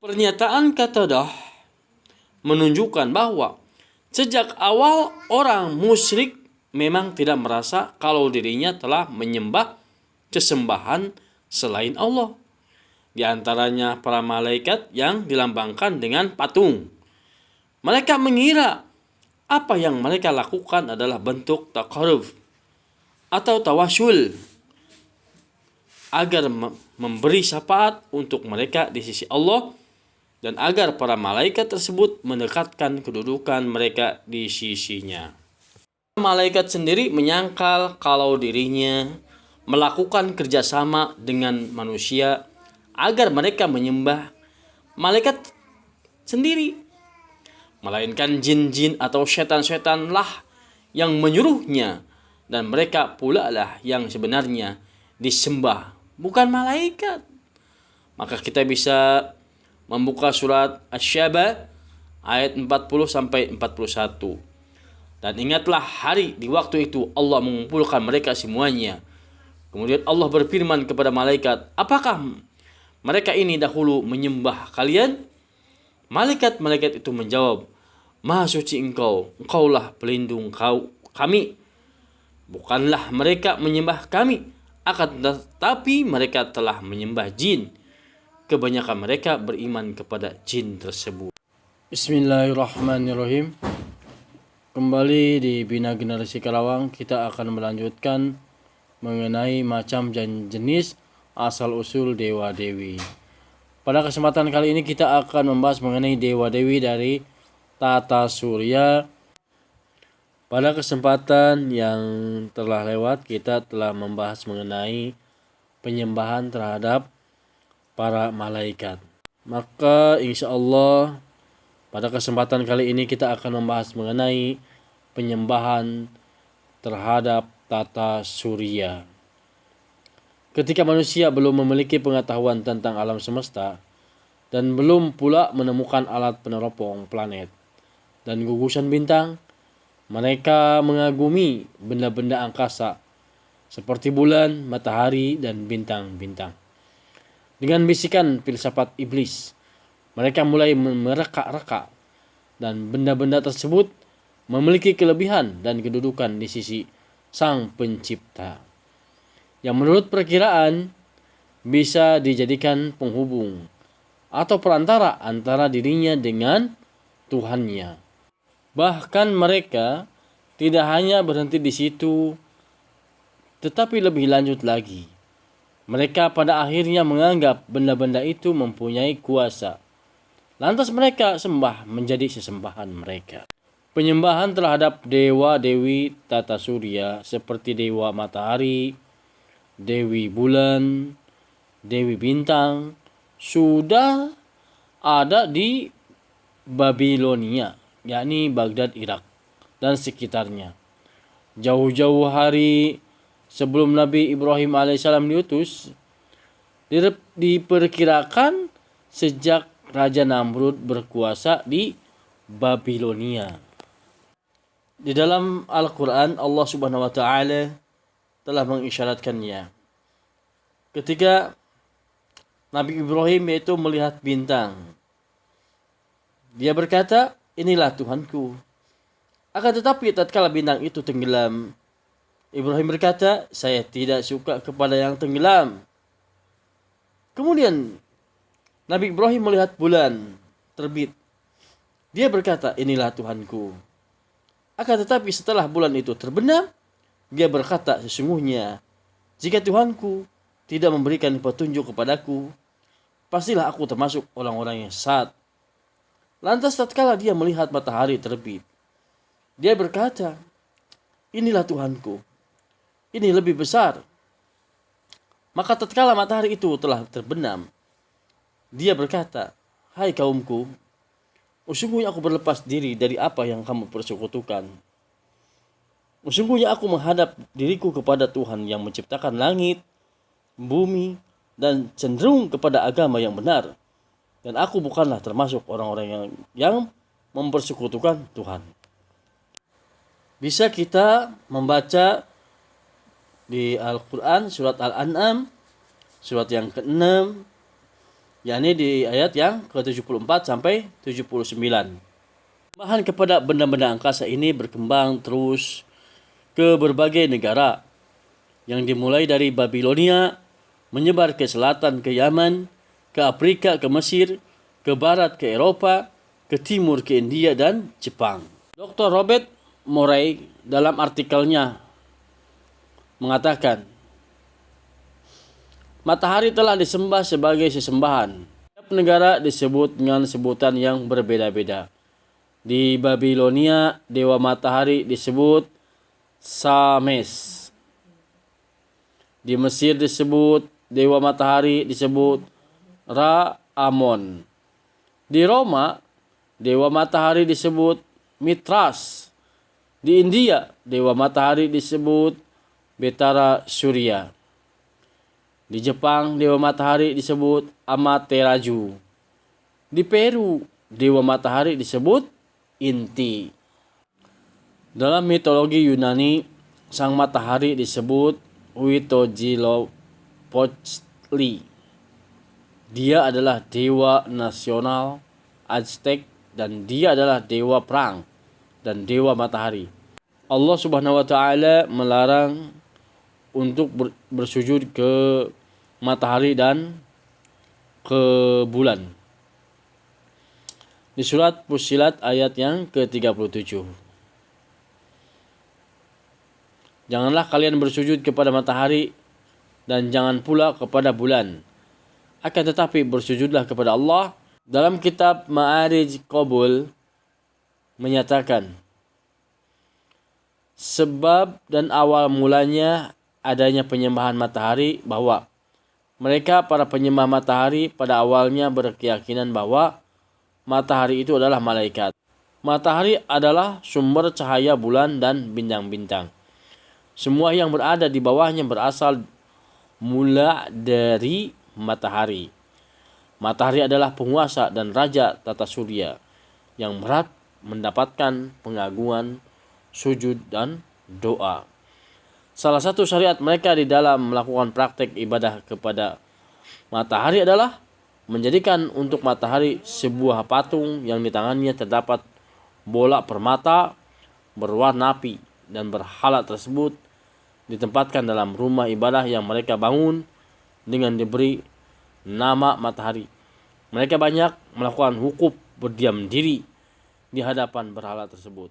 Pernyataan Qatadah menunjukkan bahwa sejak awal orang musyrik memang tidak merasa kalau dirinya telah menyembah sesembahan selain Allah. Di antaranya para malaikat yang dilambangkan dengan patung. Mereka mengira apa yang mereka lakukan adalah bentuk taqarrub atau tawasul agar memberi syafaat untuk mereka di sisi Allah dan agar para malaikat tersebut mendekatkan kedudukan mereka di sisinya. Malaikat sendiri menyangkal kalau dirinya melakukan kerjasama dengan manusia agar mereka menyembah malaikat sendiri, melainkan jin-jin atau setan-setan lah yang menyuruhnya, dan mereka pula lah yang sebenarnya disembah, bukan malaikat. Maka kita bisa membuka surat Asy-Syaba ayat 40 sampai 41. Dan ingatlah hari di waktu itu Allah mengumpulkan mereka semuanya. Kemudian Allah berfirman kepada malaikat, apakah mereka ini dahulu menyembah kalian? Malaikat-malaikat itu menjawab, Maha suci engkaulah pelindung kami. Bukanlah mereka menyembah kami, akan tetapi mereka telah menyembah jin. Kebanyakan mereka beriman kepada jin tersebut. Bismillahirrahmanirrahim. Kembali di Bina Generasi Karawang, kita akan melanjutkan mengenai macam dan jenis asal-usul dewa-dewi. Pada kesempatan kali ini kita akan membahas mengenai dewa-dewi dari tata surya. Pada kesempatan yang telah lewat kita telah membahas mengenai penyembahan terhadap para malaikat. Maka insya Allah pada kesempatan kali ini kita akan membahas mengenai penyembahan terhadap tata surya. Ketika manusia belum memiliki pengetahuan tentang alam semesta dan belum pula menemukan alat peneropong planet dan gugusan bintang, mereka mengagumi benda-benda angkasa seperti bulan, matahari, dan bintang-bintang. Dengan bisikan filsafat iblis, mereka mulai mereka-reka, dan benda-benda tersebut memiliki kelebihan dan kedudukan di sisi Sang Pencipta, yang menurut perkiraan bisa dijadikan penghubung atau perantara antara dirinya dengan Tuhannya. Bahkan mereka tidak hanya berhenti di situ, tetapi lebih lanjut lagi. Mereka pada akhirnya menganggap benda-benda itu mempunyai kuasa. Lantas mereka sembah menjadi sesembahan mereka. Penyembahan terhadap dewa-dewi tata surya seperti dewa matahari, dewi bulan, dewi bintang sudah ada di Babilonia, yakni Baghdad, Irak dan sekitarnya. Jauh-jauh hari sebelum Nabi Ibrahim alaihissalam diutus, diperkirakan sejak Raja Namrud berkuasa di Babilonia. Di dalam Al-Quran Allah Subhanahu wa Ta'ala telah mengisyaratkannya. Ketika Nabi Ibrahim yaitu melihat bintang, dia berkata, inilah Tuhanku. Akan tetapi tatkala bintang itu tenggelam, Ibrahim berkata, saya tidak suka kepada yang tenggelam. Kemudian Nabi Ibrahim melihat bulan terbit. Dia berkata, inilah Tuhanku. Akan tetapi setelah bulan itu terbenam, dia berkata, sesungguhnya jika Tuhanku tidak memberikan petunjuk kepadaku, pastilah aku termasuk orang-orang yang sesat. Lantas tatkala dia melihat matahari terbit, dia berkata, inilah Tuhanku, ini lebih besar. Maka tatkala matahari itu telah terbenam, dia berkata, hai kaumku, sesungguhnya aku berlepas diri dari apa yang kamu persekutukan. Sesungguhnya aku menghadap diriku kepada Tuhan yang menciptakan langit, bumi, dan cenderung kepada agama yang benar. Dan aku bukanlah termasuk orang-orang yang mempersekutukan Tuhan. Bisa kita membaca di Al-Quran surat Al-An'am, surat yang ke-6, yakni di ayat yang ke-74 sampai 79. Tambahan kepada benda-benda angkasa ini berkembang terus ke berbagai negara, yang dimulai dari Babilonia, menyebar ke selatan ke Yaman, ke Afrika, ke Mesir, ke barat ke Eropa, ke timur ke India dan Jepang. Dr. Robert Murray dalam artikelnya mengatakan, matahari telah disembah sebagai sesembahan. Setiap negara disebut dengan sebutan yang berbeda-beda. Di Babilonia, dewa matahari disebut Sames. Di Mesir disebut dewa matahari disebut Ra-Amon. Di Roma, dewa matahari disebut Mitras. Di India, dewa matahari disebut Betara Surya. Di Jepang, dewa matahari disebut Amaterasu. Di Peru, dewa matahari disebut Inti. Dalam mitologi Yunani, sang matahari disebut Huitzilopochtli. Dia adalah dewa nasional Aztec dan dia adalah dewa perang dan dewa matahari. Allah Subhanahu wa taala melarang untuk bersujud ke matahari dan ke bulan. Di surat Fussilat ayat yang ke-37. Janganlah kalian bersujud kepada matahari dan jangan pula kepada bulan. Akan tetapi bersujudlah kepada Allah. Dalam kitab Ma'arij Qabul menyatakan, sebab dan awal mulanya adanya penyembahan matahari bahwa mereka para penyembah matahari pada awalnya berkeyakinan bahwa matahari itu adalah malaikat. Matahari adalah sumber cahaya bulan dan bintang-bintang. Semua yang berada di bawahnya berasal mula dari matahari. Matahari adalah penguasa dan raja tata surya yang berhak mendapatkan pengagungan, sujud, dan doa. Salah satu syariat mereka di dalam melakukan praktek ibadah kepada matahari adalah menjadikan untuk matahari sebuah patung yang di tangannya terdapat bola permata berwarna api, dan berhala tersebut ditempatkan dalam rumah ibadah yang mereka bangun dengan diberi nama matahari. Mereka banyak melakukan wukuf berdiam diri di hadapan berhala tersebut.